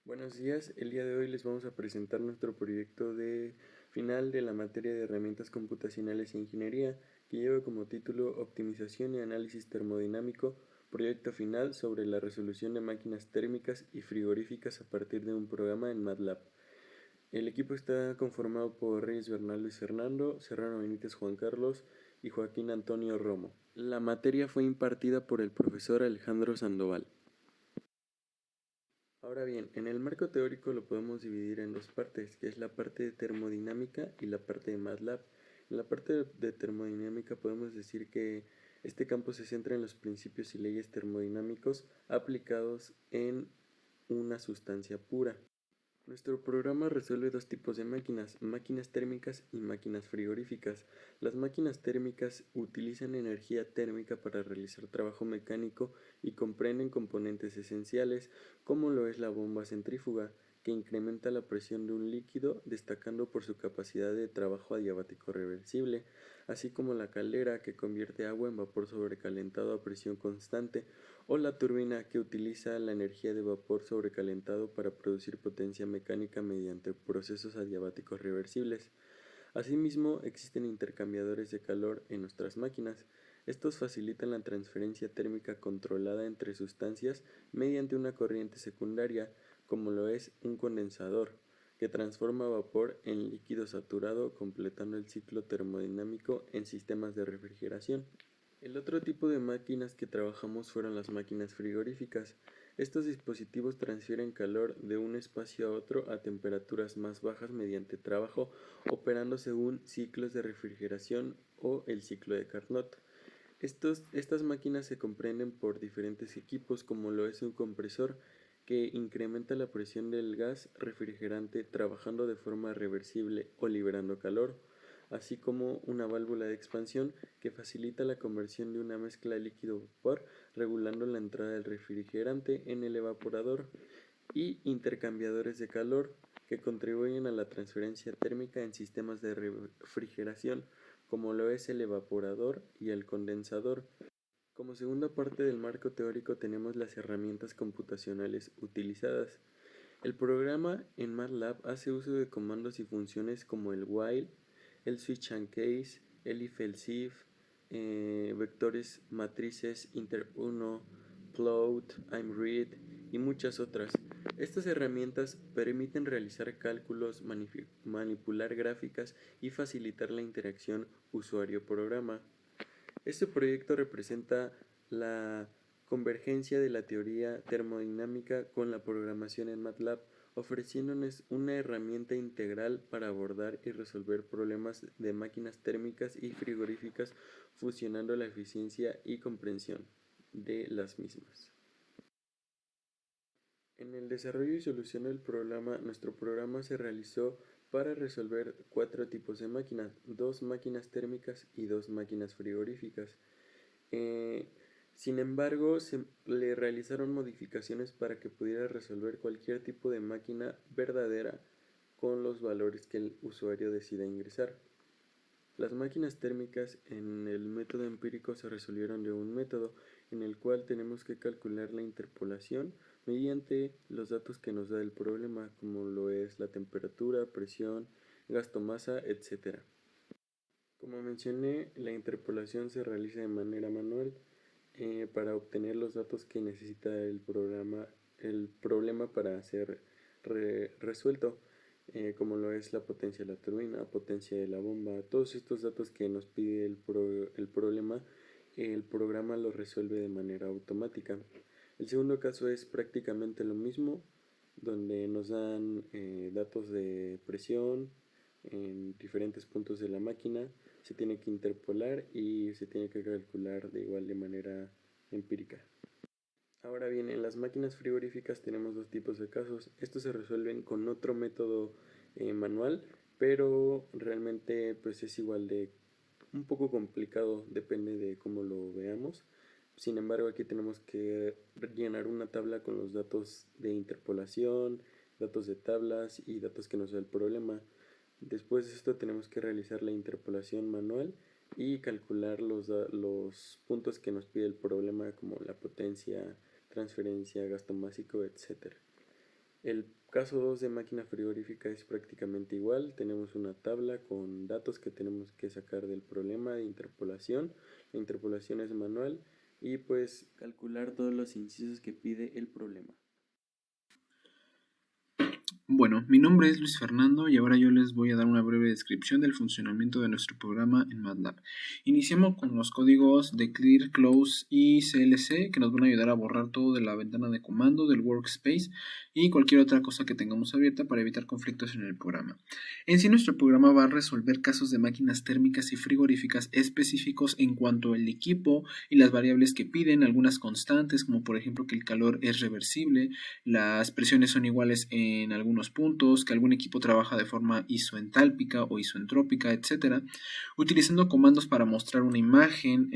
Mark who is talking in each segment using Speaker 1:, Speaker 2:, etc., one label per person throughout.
Speaker 1: Buenos días, el día de hoy les vamos a presentar nuestro proyecto de final de la materia de herramientas computacionales e ingeniería, que lleva como título Optimización y análisis termodinámico, proyecto final sobre la resolución de máquinas térmicas y frigoríficas a partir de un programa en MATLAB. El equipo está conformado por Reyes Bernal Luis Fernando, Serrano Benítez Juan Carlos y Joaquín Antonio Romo. La materia fue impartida por el profesor Alejandro Sandoval. Ahora bien, en el marco teórico lo podemos dividir en dos partes, que es la parte de termodinámica y la parte de MATLAB. En la parte de termodinámica podemos decir que este campo se centra en los principios y leyes termodinámicos aplicados en una sustancia pura. Nuestro programa resuelve dos tipos de máquinas térmicas y máquinas frigoríficas. Las máquinas térmicas utilizan energía térmica para realizar trabajo mecánico y comprenden componentes esenciales, como lo es la bomba centrífuga, que incrementa la presión de un líquido, destacando por su capacidad de trabajo adiabático reversible, así como la caldera, que convierte agua en vapor sobrecalentado a presión constante, o la turbina, que utiliza la energía de vapor sobrecalentado para producir potencia mecánica mediante procesos adiabáticos reversibles. Asimismo, existen intercambiadores de calor en nuestras máquinas. Estos facilitan la transferencia térmica controlada entre sustancias mediante una corriente secundaria, como lo es un condensador, que transforma vapor en líquido saturado, completando el ciclo termodinámico en sistemas de refrigeración. El otro tipo de máquinas que trabajamos fueron las máquinas frigoríficas. Estos dispositivos transfieren calor de un espacio a otro a temperaturas más bajas mediante trabajo, operando según ciclos de refrigeración o el ciclo de Carnot. Estas máquinas se comprenden por diferentes equipos, como lo es un compresor, que incrementa la presión del gas refrigerante trabajando de forma reversible o liberando calor, así como una válvula de expansión que facilita la conversión de una mezcla líquido-vapor, regulando la entrada del refrigerante en el evaporador, y intercambiadores de calor, que contribuyen a la transferencia térmica en sistemas de refrigeración, como lo es el evaporador y el condensador. Como segunda parte del marco teórico tenemos las herramientas computacionales utilizadas. El programa en MATLAB hace uso de comandos y funciones como el while, el switch and case, el if else if, vectores, matrices, inter1, float, imread y muchas otras. Estas herramientas permiten realizar cálculos, manipular gráficas y facilitar la interacción usuario-programa. Este proyecto representa la convergencia de la teoría termodinámica con la programación en MATLAB, ofreciéndonos una herramienta integral para abordar y resolver problemas de máquinas térmicas y frigoríficas, fusionando la eficiencia y comprensión de las mismas. En el desarrollo y solución del programa, nuestro programa se realizó para resolver 4 tipos de máquinas, 2 máquinas térmicas y 2 máquinas frigoríficas. Eh, Sin embargo, se le realizaron modificaciones para que pudiera resolver cualquier tipo de máquina verdadera con los valores que el usuario decida ingresar. Las máquinas térmicas en el método empírico se resolvieron de un método en el cual tenemos que calcular la interpolación mediante los datos que nos da el problema, como lo es la temperatura, presión, gasto masa, etc. Como mencioné, la interpolación se realiza de manera manual para obtener los datos que necesita el problema para ser resuelto, como lo es la potencia de la turbina, potencia de la bomba, todos estos datos que nos pide el problema, el programa los resuelve de manera automática. El segundo caso es prácticamente lo mismo, donde nos dan datos de presión en diferentes puntos de la máquina, se tiene que interpolar y se tiene que calcular de manera empírica. Ahora bien, en las máquinas frigoríficas tenemos dos tipos de casos. Estos se resuelven con otro método manual, pero realmente pues es igual de un poco complicado, depende de cómo lo veamos. Sin embargo, aquí tenemos que llenar una tabla con los datos de interpolación, datos de tablas y datos que nos da el problema. Después de esto tenemos que realizar la interpolación manual y calcular los puntos que nos pide el problema, como la potencia, transferencia, gasto básico, etc. El caso 2 de máquina frigorífica es prácticamente igual. Tenemos una tabla con datos que tenemos que sacar del problema de interpolación. La interpolación es manual y pues calcular todos los incisos que pide el problema.
Speaker 2: Bueno, mi nombre es Luis Fernando y ahora yo les voy a dar una breve descripción del funcionamiento de nuestro programa en MATLAB. Iniciamos con los códigos de clear, close y CLC que nos van a ayudar a borrar todo de la ventana de comando del workspace y cualquier otra cosa que tengamos abierta para evitar conflictos en el programa. En sí, nuestro programa va a resolver casos de máquinas térmicas y frigoríficas específicos en cuanto al equipo y las variables que piden, algunas constantes como por ejemplo que el calor es reversible, las presiones son iguales en algunos puntos, que algún equipo trabaja de forma isoentálpica o isoentrópica, etc. Utilizando comandos para mostrar una imagen,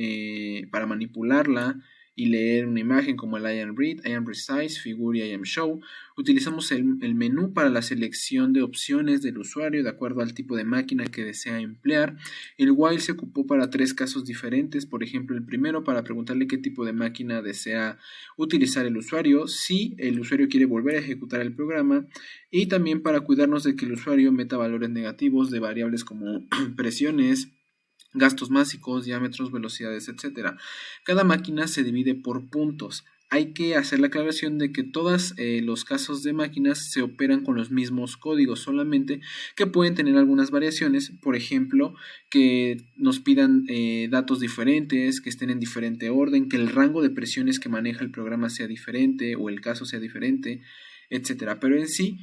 Speaker 2: para manipularla y leer una imagen como el IAmRead, IAmResize, Figure y IAmShow. Utilizamos el menú para la selección de opciones del usuario de acuerdo al tipo de máquina que desea emplear. El while se ocupó para 3 casos diferentes. Por ejemplo, el primero para preguntarle qué tipo de máquina desea utilizar el usuario, si el usuario quiere volver a ejecutar el programa, y también para cuidarnos de que el usuario meta valores negativos de variables como presiones, gastos básicos, diámetros, velocidades, etc. Cada máquina se divide por puntos. Hay que hacer la aclaración de que todos los casos de máquinas se operan con los mismos códigos, solamente que pueden tener algunas variaciones, por ejemplo, que nos pidan datos diferentes, que estén en diferente orden, que el rango de presiones que maneja el programa sea diferente o el caso sea diferente, etc. Pero en sí,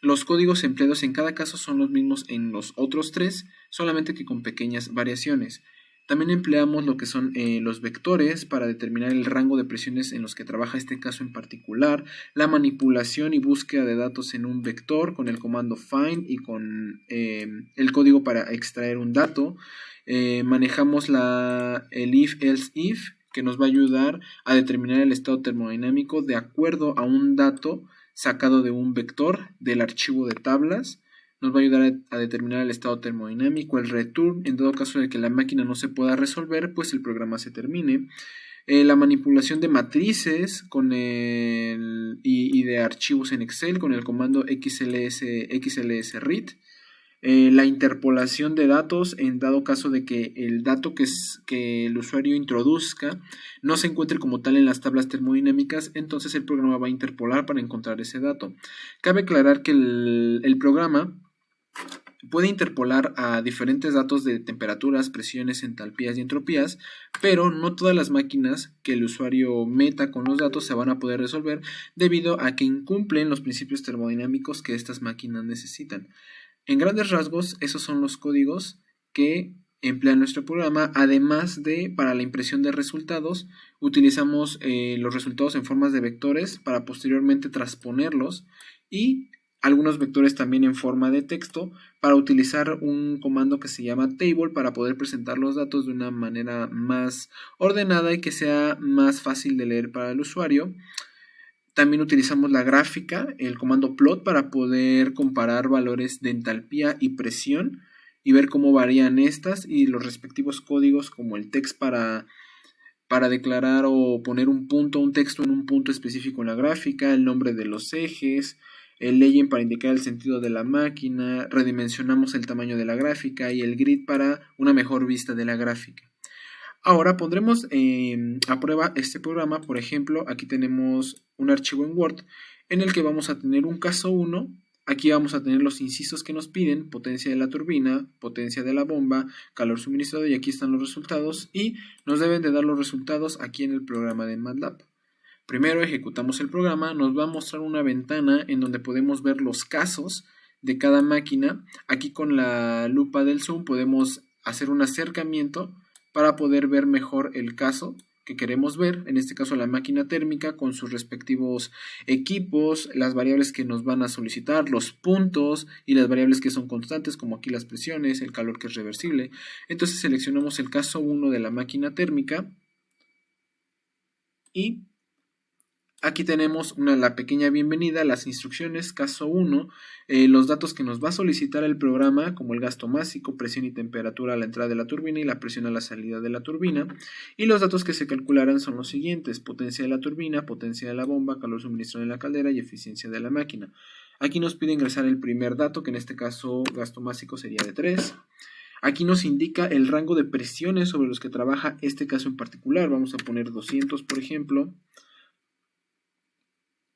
Speaker 2: los códigos empleados en cada caso son los mismos en los otros 3, solamente que con pequeñas variaciones. También empleamos lo que son los vectores para determinar el rango de presiones en los que trabaja este caso en particular, la manipulación y búsqueda de datos en un vector con el comando find y con el código para extraer un dato. Manejamos el if-else-if, que nos va a ayudar a determinar el estado termodinámico de acuerdo a un dato sacado de un vector del archivo de tablas. Nos va a ayudar a determinar el estado termodinámico, el return, en todo caso de que la máquina no se pueda resolver, pues el programa se termine. La manipulación de matrices con y de archivos en Excel con el comando xlsread. La interpolación de datos en dado caso de que el dato que el usuario introduzca no se encuentre como tal en las tablas termodinámicas, entonces el programa va a interpolar para encontrar ese dato. Cabe aclarar que el programa puede interpolar a diferentes datos de temperaturas, presiones, entalpías y entropías, pero no todas las máquinas que el usuario meta con los datos se van a poder resolver debido a que incumplen los principios termodinámicos que estas máquinas necesitan. En grandes rasgos, esos son los códigos que emplea nuestro programa. Además de, para la impresión de resultados, utilizamos los resultados en formas de vectores para posteriormente transponerlos y algunos vectores también en forma de texto para utilizar un comando que se llama table para poder presentar los datos de una manera más ordenada y que sea más fácil de leer para el usuario. También utilizamos la gráfica, el comando plot, para poder comparar valores de entalpía y presión y ver cómo varían estas y los respectivos códigos como el text para declarar o poner un texto en un punto específico en la gráfica, el nombre de los ejes, el legend para indicar el sentido de la máquina, redimensionamos el tamaño de la gráfica y el grid para una mejor vista de la gráfica. Ahora pondremos a prueba este programa. Por ejemplo, aquí tenemos un archivo en Word en el que vamos a tener un caso 1. Aquí vamos a tener los incisos que nos piden: potencia de la turbina, potencia de la bomba, calor suministrado, y aquí están los resultados y nos deben de dar los resultados aquí en el programa de MATLAB. Primero ejecutamos el programa, nos va a mostrar una ventana en donde podemos ver los casos de cada máquina. Aquí con la lupa del zoom podemos hacer un acercamiento para poder ver mejor el caso que queremos ver, en este caso la máquina térmica con sus respectivos equipos, las variables que nos van a solicitar, los puntos y las variables que son constantes, como aquí las presiones, el calor que es reversible. Entonces seleccionamos el caso 1 de la máquina térmica y aquí tenemos la pequeña bienvenida, las instrucciones, caso 1, los datos que nos va a solicitar el programa, como el gasto másico, presión y temperatura a la entrada de la turbina y la presión a la salida de la turbina. Y los datos que se calcularán son los siguientes: potencia de la turbina, potencia de la bomba, calor suministrado en la caldera y eficiencia de la máquina. Aquí nos pide ingresar el primer dato, que en este caso gasto másico sería de 3. Aquí nos indica el rango de presiones sobre los que trabaja este caso en particular. Vamos a poner 200, por ejemplo.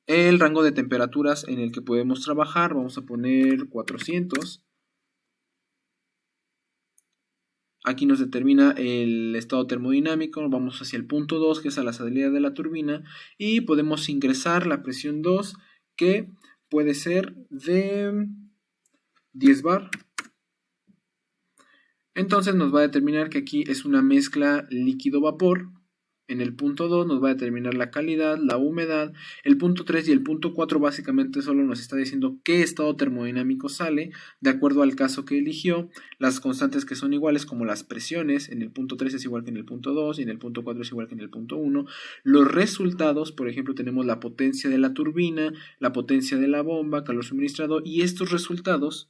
Speaker 2: El rango de temperaturas en el que podemos trabajar, vamos a poner 400. Aquí nos determina el estado termodinámico, vamos hacia el punto 2, que es a la salida de la turbina, y podemos ingresar la presión 2, que puede ser de 10 bar. Entonces nos va a determinar que aquí es una mezcla líquido-vapor. En el punto 2 nos va a determinar la calidad, la humedad. El punto 3 y el punto 4 básicamente solo nos está diciendo qué estado termodinámico sale de acuerdo al caso que eligió. Las constantes que son iguales, como las presiones, en el punto 3 es igual que en el punto 2 y en el punto 4 es igual que en el punto 1. Los resultados, por ejemplo, tenemos la potencia de la turbina, la potencia de la bomba, calor suministrado, y estos resultados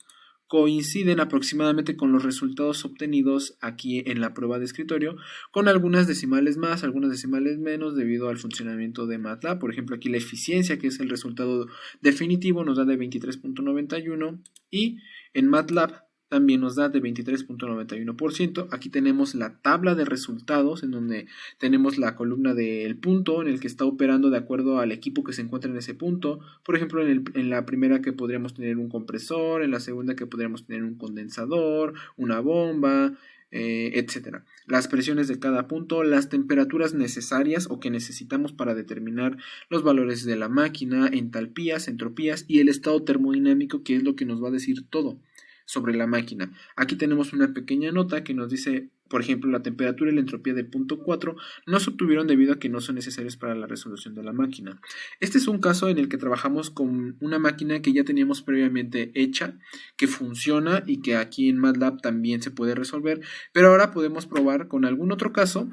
Speaker 2: coinciden aproximadamente con los resultados obtenidos aquí en la prueba de escritorio, con algunas decimales más, algunas decimales menos debido al funcionamiento de MATLAB. Por ejemplo, aquí la eficiencia, que es el resultado definitivo, nos da de 23.91 y en MATLAB también nos da de 23.91%. Aquí tenemos la tabla de resultados, en donde tenemos la columna del punto en el que está operando de acuerdo al equipo que se encuentra en ese punto. Por ejemplo, en la primera que podríamos tener un compresor, en la segunda que podríamos tener un condensador, una bomba, etcétera. Las presiones de cada punto, las temperaturas necesarias o que necesitamos para determinar los valores de la máquina, entalpías, entropías y el estado termodinámico, que es lo que nos va a decir todo sobre la máquina. Aquí tenemos una pequeña nota que nos dice, por ejemplo, la temperatura y la entropía del punto 4 no se obtuvieron debido a que no son necesarios para la resolución de la máquina. Este es un caso en el que trabajamos con una máquina que ya teníamos previamente hecha, que funciona y que aquí en MATLAB también se puede resolver, pero ahora podemos probar con algún otro caso.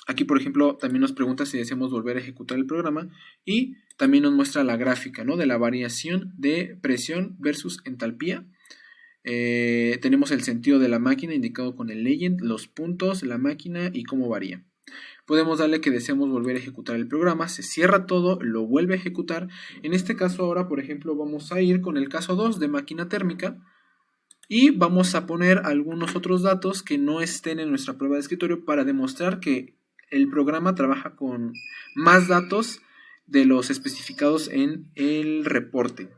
Speaker 2: Aquí, por ejemplo, también nos pregunta si deseamos volver a ejecutar el programa y también nos muestra la gráfica, ¿no?, de la variación de presión versus entalpía. Tenemos el sentido de la máquina indicado con el legend, los puntos, la máquina y cómo varía. Podemos darle que deseamos volver a ejecutar el programa, se cierra todo, lo vuelve a ejecutar. En este caso ahora, por ejemplo, vamos a ir con el caso 2 de máquina térmica y vamos a poner algunos otros datos que no estén en nuestra prueba de escritorio para demostrar que el programa trabaja con más datos de los especificados en el reporte.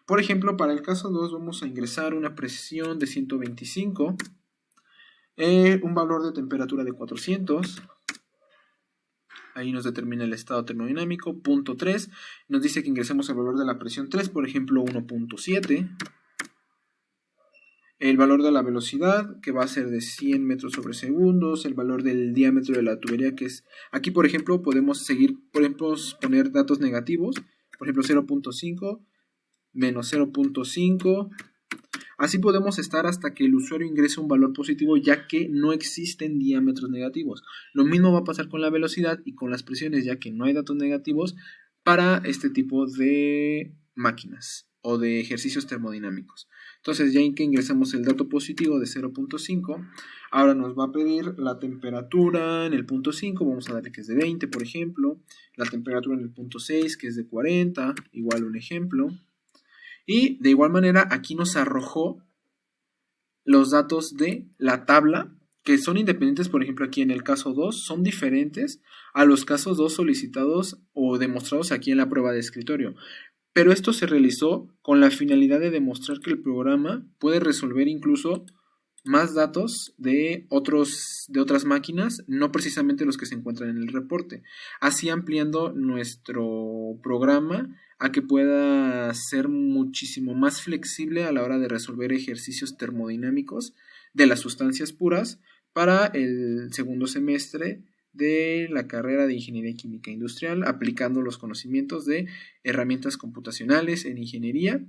Speaker 2: Por ejemplo, para el caso 2 vamos a ingresar una presión de 125, un valor de temperatura de 400, ahí nos determina el estado termodinámico. Punto 3, nos dice que ingresemos el valor de la presión 3, por ejemplo 1.7, el valor de la velocidad, que va a ser de 100 metros sobre segundos, el valor del diámetro de la tubería, que es, aquí por ejemplo podemos poner datos negativos, por ejemplo 0.5, menos 0.5, así podemos estar hasta que el usuario ingrese un valor positivo, ya que no existen diámetros negativos. Lo mismo va a pasar con la velocidad y con las presiones, ya que no hay datos negativos para este tipo de máquinas o de ejercicios termodinámicos. Entonces, ya que ingresamos el dato positivo de 0.5, ahora nos va a pedir la temperatura en el punto 5, vamos a darle que es de 20, por ejemplo, la temperatura en el punto 6, que es de 40, igual un ejemplo. Y de igual manera aquí nos arrojó los datos de la tabla, que son independientes. Por ejemplo, aquí en el caso 2 son diferentes a los casos 2 solicitados o demostrados aquí en la prueba de escritorio. Pero esto se realizó con la finalidad de demostrar que el programa puede resolver incluso más datos de otras máquinas, no precisamente los que se encuentran en el reporte, así ampliando nuestro programa a que pueda ser muchísimo más flexible a la hora de resolver ejercicios termodinámicos de las sustancias puras para el segundo semestre de la carrera de Ingeniería Química Industrial, aplicando los conocimientos de herramientas computacionales en ingeniería